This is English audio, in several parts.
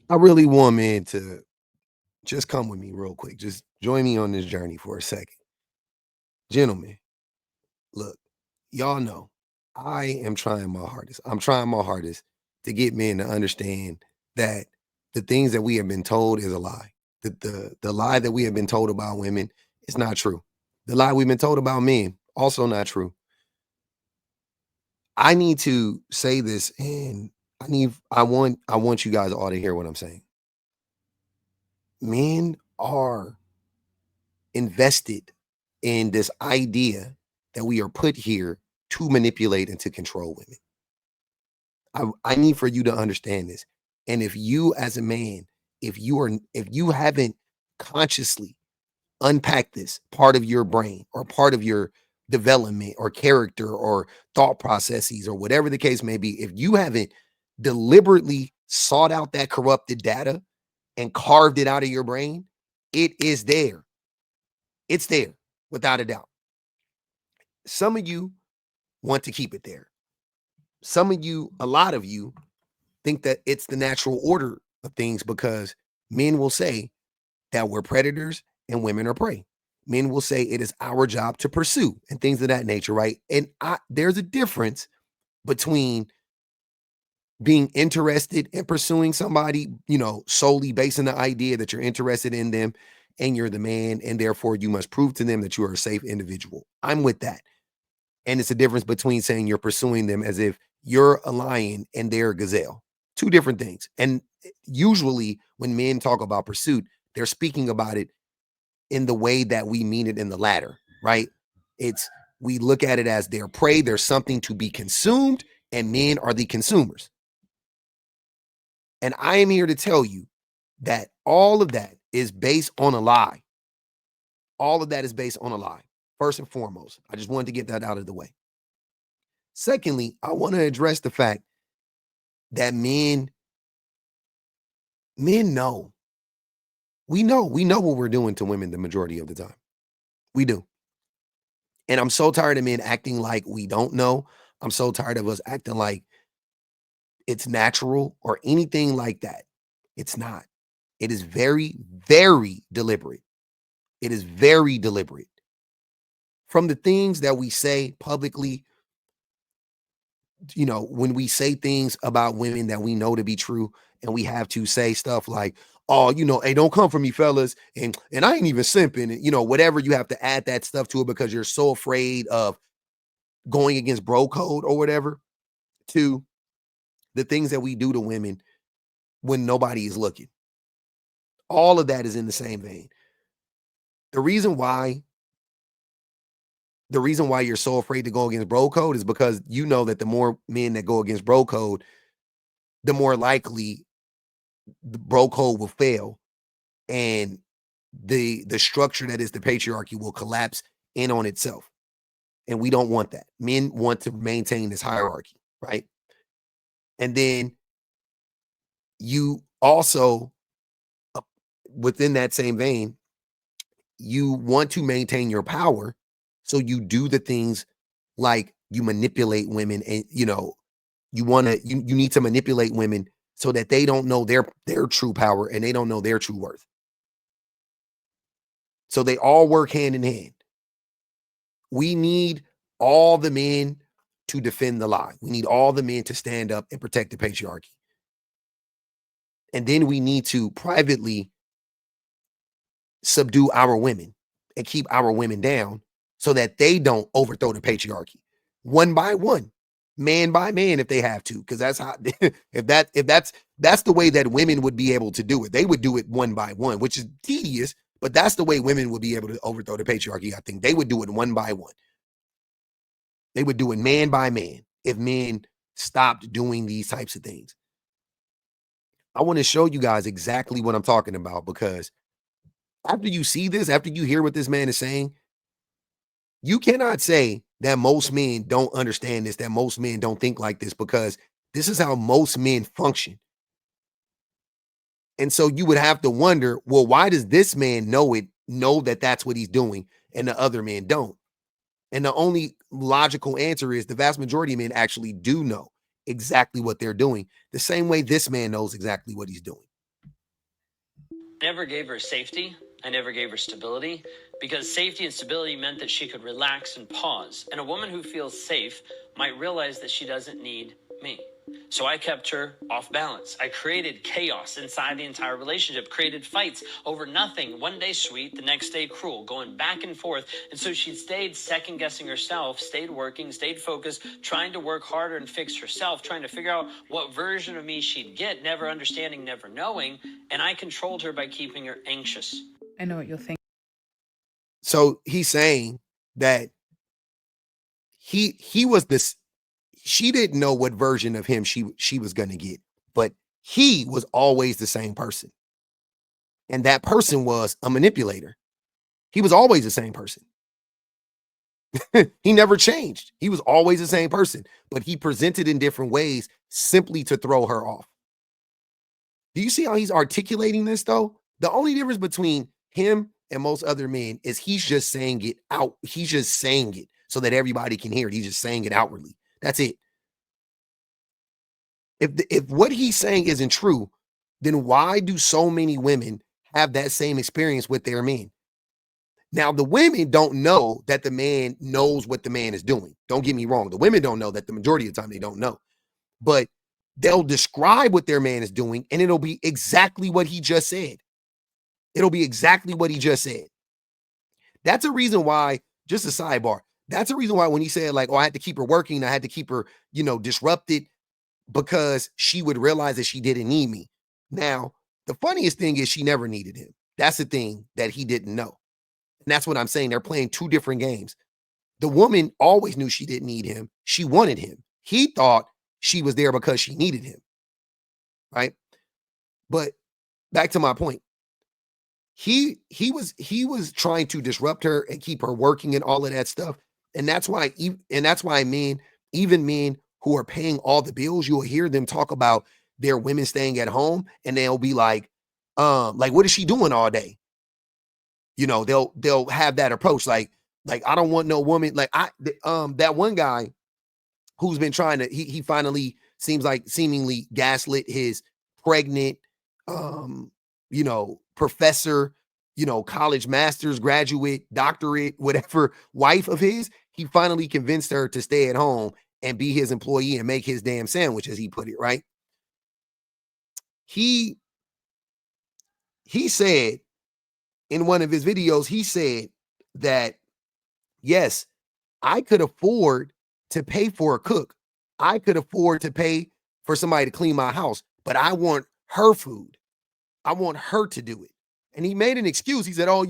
I really want men to just come with me real quick. Just join me on this journey for a second. Gentlemen, look, y'all know I am trying my hardest. I'm trying my hardest to get men to understand that the things that we have been told is a lie. The lie that we have been told about women is not true. The lie we've been told about men also not true. I need to say this, and I want you guys all to hear what I'm saying. Men are invested in this idea that we are put here to manipulate and to control women. I need for you to understand this. And if you as a man, if you haven't consciously unpacked this part of your brain or part of your development or character or thought processes or whatever the case may be, if you haven't deliberately sought out that corrupted data and carved it out of your brain, it is there. It's there without a doubt. Some of you want to keep it there. Some of you, a lot of you, think that it's the natural order of things because men will say that we're predators and women are prey. Men will say it is our job to pursue and things of that nature, right? And there's a difference between being interested in pursuing somebody, solely based on the idea that you're interested in them and you're the man, and therefore you must prove to them that you are a safe individual. I'm with that. And it's a difference between saying you're pursuing them as if you're a lion and they're a gazelle. Two different things. And usually when men talk about pursuit, they're speaking about it in the way that we mean it in the latter, right? It's we look at it as their prey, there's something to be consumed, and men are the consumers. And I am here to tell you that all of that is based on a lie. All of that is based on a lie. First and foremost, I just wanted to get that out of the way. Secondly, I want to address the fact that men know. We know what we're doing to women the majority of the time. We do. And I'm so tired of men acting like we don't know. I'm so tired of us acting like it's natural or anything like that. It's not. It is very, very deliberate. It is very deliberate. From the things that we say publicly, when we say things about women that we know to be true, and we have to say stuff like, oh, hey, don't come for me, fellas, and I ain't even simping, and whatever, you have to add that stuff to it because you're so afraid of going against bro code or whatever, to the things that we do to women when nobody is looking. All of that is in the same vein. The reason why you're so afraid to go against bro code is because you know that the more men that go against bro code, the more likely the bro code will fail, and the structure that is the patriarchy will collapse in on itself. And we don't want that. Men want to maintain this hierarchy, right? And then you also, uh, within that same vein, you want to maintain your power. So you do the things like you manipulate women, and you need to manipulate women so that they don't know their true power and they don't know their true worth. So they all work hand in hand. We need all the men to defend the lie. We need all the men to stand up and protect the patriarchy. And then we need to privately subdue our women and keep our women down so that they don't overthrow the patriarchy one by one, man by man, if they have to, because that's how if that's the way that women would be able to do it. They would do it one by one, which is tedious, but that's the way women would be able to overthrow the patriarchy. I think they would do it one by one. They would do it man by man if men stopped doing these types of things. I want to show you guys exactly what I'm talking about, because after you see this, after you hear what this man is saying, you cannot say that most men don't understand this, that most men don't think like this, because this is how most men function. And so you would have to wonder, well, why does this man know that that's what he's doing and the other men don't? And the only logical answer is the vast majority of men actually do know exactly what they're doing, the same way this man knows exactly what he's doing. never gave her safety. I never gave her stability, because safety and stability meant that she could relax and pause. And a woman who feels safe might realize that she doesn't need me. So I kept her off balance. I created chaos inside the entire relationship, created fights over nothing. One day sweet, the next day cruel, going back and forth. And so she stayed second guessing herself, stayed working, stayed focused, trying to work harder and fix herself, trying to figure out what version of me she'd get, never understanding, never knowing. And I controlled her by keeping her anxious. I know what you're thinking. So he's saying that he was this, she didn't know what version of him she was going to get, but he was always the same person. And that person was a manipulator. He was always the same person. He never changed. He was always the same person, but he presented in different ways simply to throw her off. Do you see how he's articulating this though? The only difference between him and most other men is he's just saying it out. He's just saying it so that everybody can hear it. He's just saying it outwardly. That's it. If what he's saying isn't true, then why do so many women have that same experience with their men? Now, the women don't know that the man knows what the man is doing. Don't get me wrong. The women don't know that. The majority of the time they don't know. But they'll describe what their man is doing, and it'll be exactly what he just said. It'll be exactly what he just said. That's a reason why, just a sidebar, that's a reason why when he said, like, oh, I had to keep her working, I had to keep her, disrupted, because she would realize that she didn't need me. Now, the funniest thing is she never needed him. That's the thing that he didn't know. And that's what I'm saying. They're playing two different games. The woman always knew she didn't need him. She wanted him. He thought she was there because she needed him. Right? But back to my point. He was trying to disrupt her and keep her working and all of that stuff. And that's why men, even men who are paying all the bills, you'll hear them talk about their women staying at home, and they'll be like, what is she doing all day? They'll have that approach, like I don't want no woman, like that one guy who's been trying to, he finally seemingly gaslit his pregnant professor, college master's, graduate, doctorate, whatever wife of his. He finally convinced her to stay at home and be his employee and make his damn sandwich, as he put it, right? He said in one of his videos, he said that, yes, I could afford to pay for a cook. I could afford to pay for somebody to clean my house, but I want her food. I want her to do it. And he made an excuse. He said, oh,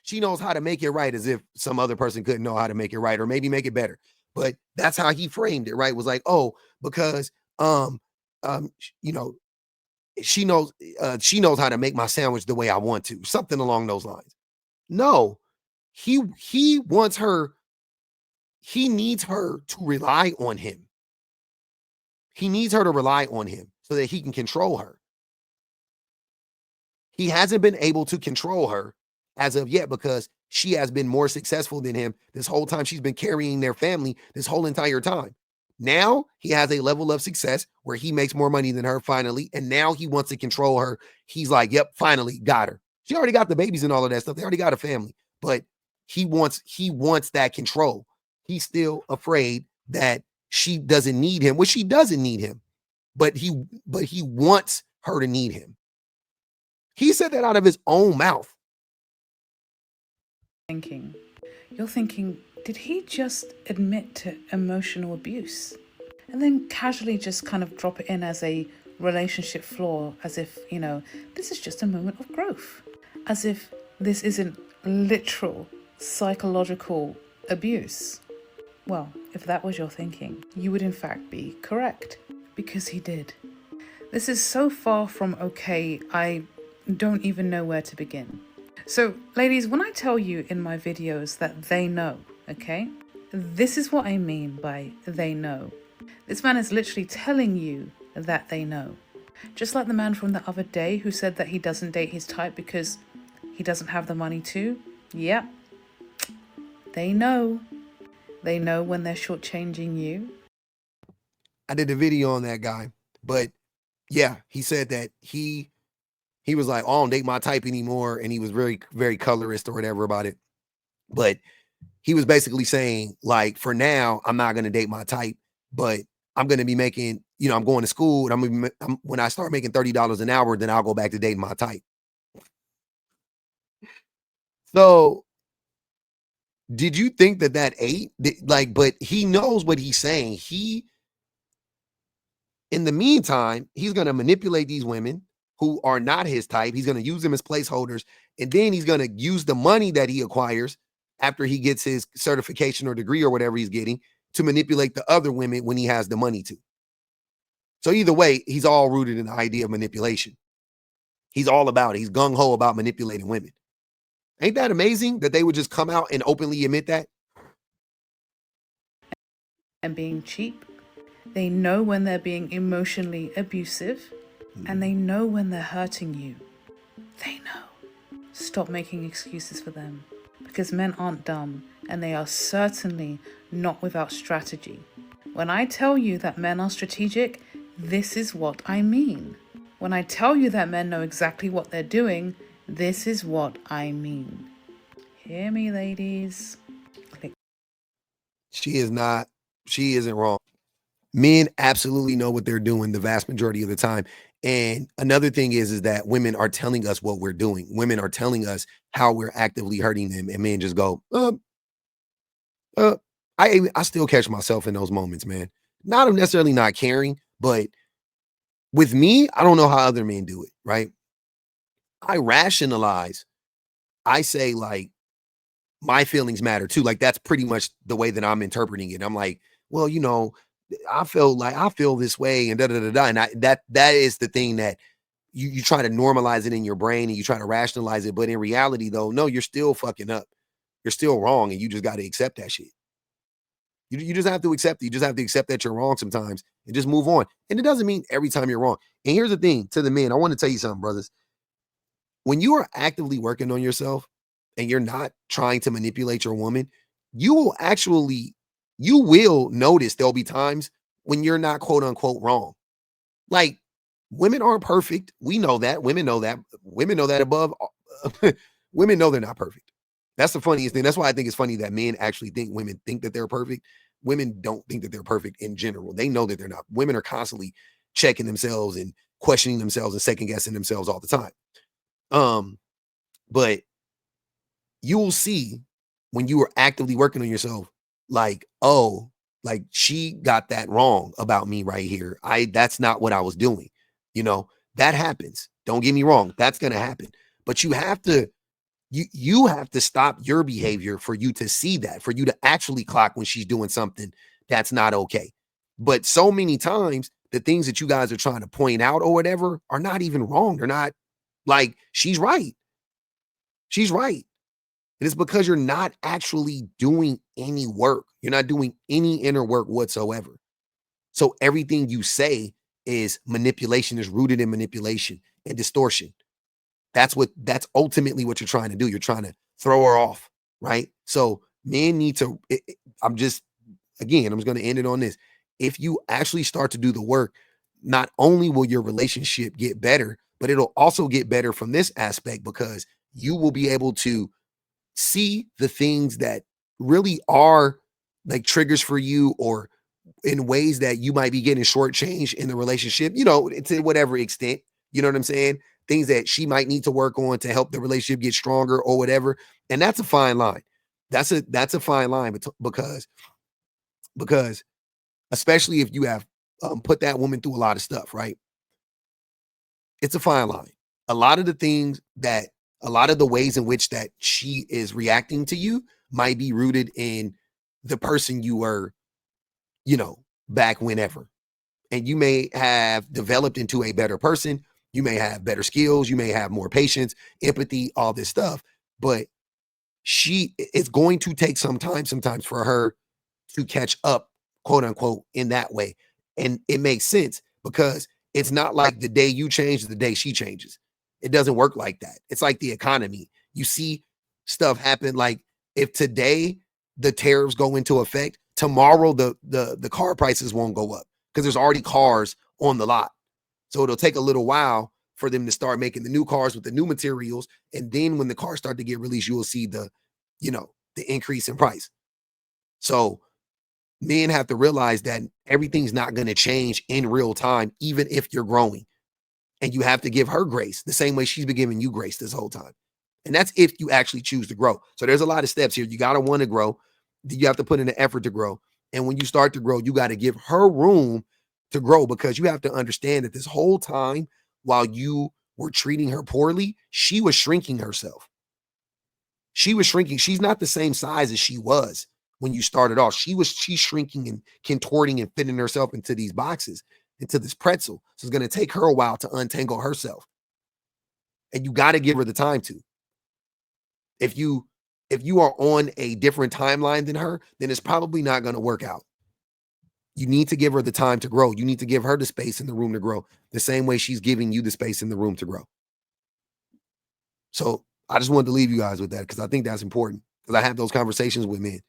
she knows how to make it right, as if some other person couldn't know how to make it right or maybe make it better. But that's how he framed it, right? It was like, oh, because, she knows how to make my sandwich the way I want to, something along those lines. No, he wants her. He needs her to rely on him. He needs her to rely on him so that he can control her. He hasn't been able to control her as of yet because she has been more successful than him this whole time. She's been carrying their family this whole entire time. Now he has a level of success where he makes more money than her finally, and now he wants to control her. He's like, yep, finally got her. She already got the babies and all of that stuff. They already got a family, but he wants that control. He's still afraid that she doesn't need him, which she doesn't need him, but he wants her to need him. He said that out of his own mouth. You're thinking, did he just admit to emotional abuse? And then casually just kind of drop it in as a relationship flaw, as if, this is just a moment of growth. As if this isn't literal psychological abuse. Well, if that was your thinking, you would in fact be correct. Because he did. This is so far from okay, I don't even know where to begin. So, ladies, when I tell you in my videos that they know, okay? This is what I mean by they know. This man is literally telling you that they know. Just like the man from the other day who said that he doesn't date his type because he doesn't have the money to. Yep. They know. They know when they're shortchanging you. I did a video on that guy, but yeah, he said that he He was like, oh, I don't date my type anymore. And he was very, very colorist or whatever about it. But he was basically saying, like, for now, I'm not going to date my type, but I'm going to be making, I'm going to school, and when I start making $30 an hour, then I'll go back to dating my type. So did you think that ate? Like, but he knows what he's saying. In the meantime, he's going to manipulate these women who are not his type. He's going to use them as placeholders. And then he's going to use the money that he acquires after he gets his certification or degree or whatever he's getting to manipulate the other women when he has the money to. So either way, he's all rooted in the idea of manipulation. He's all about it. He's gung-ho about manipulating women. Ain't that amazing that they would just come out and openly admit that? And being cheap. They know when they're being emotionally abusive, and they know when they're hurting you. They know. Stop making excuses for them, because men aren't dumb, and they are certainly not without strategy. When I tell you that men are strategic, this is what I mean. When I tell you that men know exactly what they're doing, this is what I mean. Hear me, ladies. Click. She isn't wrong. Men absolutely know what they're doing the vast majority of the time. And another thing is that women are telling us what we're doing. Women are telling us how we're actively hurting them. And men just go, I still catch myself in those moments, man. Not necessarily not caring, but with me, I don't know how other men do it, right? I rationalize. I say, like, my feelings matter too. Like, that's pretty much the way that I'm interpreting it. I'm like, well, I feel this way and da da da da. And that is the thing that you try to normalize it in your brain and you try to rationalize it. But in reality, though, no, you're still fucking up. You're still wrong, and you just got to accept that shit. You just have to accept it. You just have to accept that you're wrong sometimes and just move on. And it doesn't mean every time you're wrong. And here's the thing, to the men, I want to tell you something, brothers. When you are actively working on yourself and you're not trying to manipulate your woman, you will notice there'll be times when you're not quote unquote wrong. Like, women aren't perfect. We know that. Women know that. Women know that above. Women know they're not perfect. That's the funniest thing. That's why I think it's funny that men actually think women think that they're perfect. Women don't think that they're perfect in general. They know that they're not. Women are constantly checking themselves and questioning themselves and second guessing themselves all the time. But you will see when you are actively working on yourself, like, oh, like, she got that wrong about me right here. That's not what I was doing. That happens. Don't get me wrong. That's going to happen. But you have to stop your behavior for you to see that, for you to actually clock when she's doing something that's not okay. But so many times, the things that you guys are trying to point out or whatever are not even wrong. They're not, like, she's right. She's right. And it's because you're not actually doing any work. You're not doing any inner work whatsoever. So everything you say is manipulation, is rooted in manipulation and distortion. That's ultimately what you're trying to do. You're trying to throw her off, right? So men need to, I'm just going to end it on this. If you actually start to do the work, not only will your relationship get better, but it'll also get better from this aspect, because you will be able to see the things that really are like triggers for you, or in ways that you might be getting shortchanged in the relationship, to whatever extent, you know what I'm saying? Things that she might need to work on to help the relationship get stronger or whatever. And that's a fine line. That's a fine line, because especially if you have put that woman through a lot of stuff, right? It's a fine line. A lot of the ways in which that she is reacting to you might be rooted in the person you were, back whenever. And you may have developed into a better person. You may have better skills. You may have more patience, empathy, all this stuff. But it's going to take some time sometimes for her to catch up, quote unquote, in that way. And it makes sense, because it's not like the day you change is the day she changes. It doesn't work like that. It's like the economy. You see stuff happen. Like, if today the tariffs go into effect, tomorrow the car prices won't go up, because there's already cars on the lot. So it'll take a little while for them to start making the new cars with the new materials. And then when the cars start to get released, you will see the, the increase in price. So men have to realize that everything's not going to change in real time, even if you're growing. And you have to give her grace the same way she's been giving you grace this whole time. And that's if you actually choose to grow. So there's a lot of steps here. You got to want to grow. You have to put in an effort to grow. And when you start to grow, you got to give her room to grow, because you have to understand that this whole time while you were treating her poorly, she was shrinking herself. She was shrinking. She's not the same size as she was when you started off. She's shrinking and contorting and fitting herself into these boxes, into this pretzel. So it's going to take her a while to untangle herself. And you got to give her the time to. If you are on a different timeline than her, then it's probably not going to work out. You need to give her the time to grow. You need to give her the space and the room to grow, the same way she's giving you the space and the room to grow. So I just wanted to leave you guys with that, because I think that's important, because I have those conversations with men.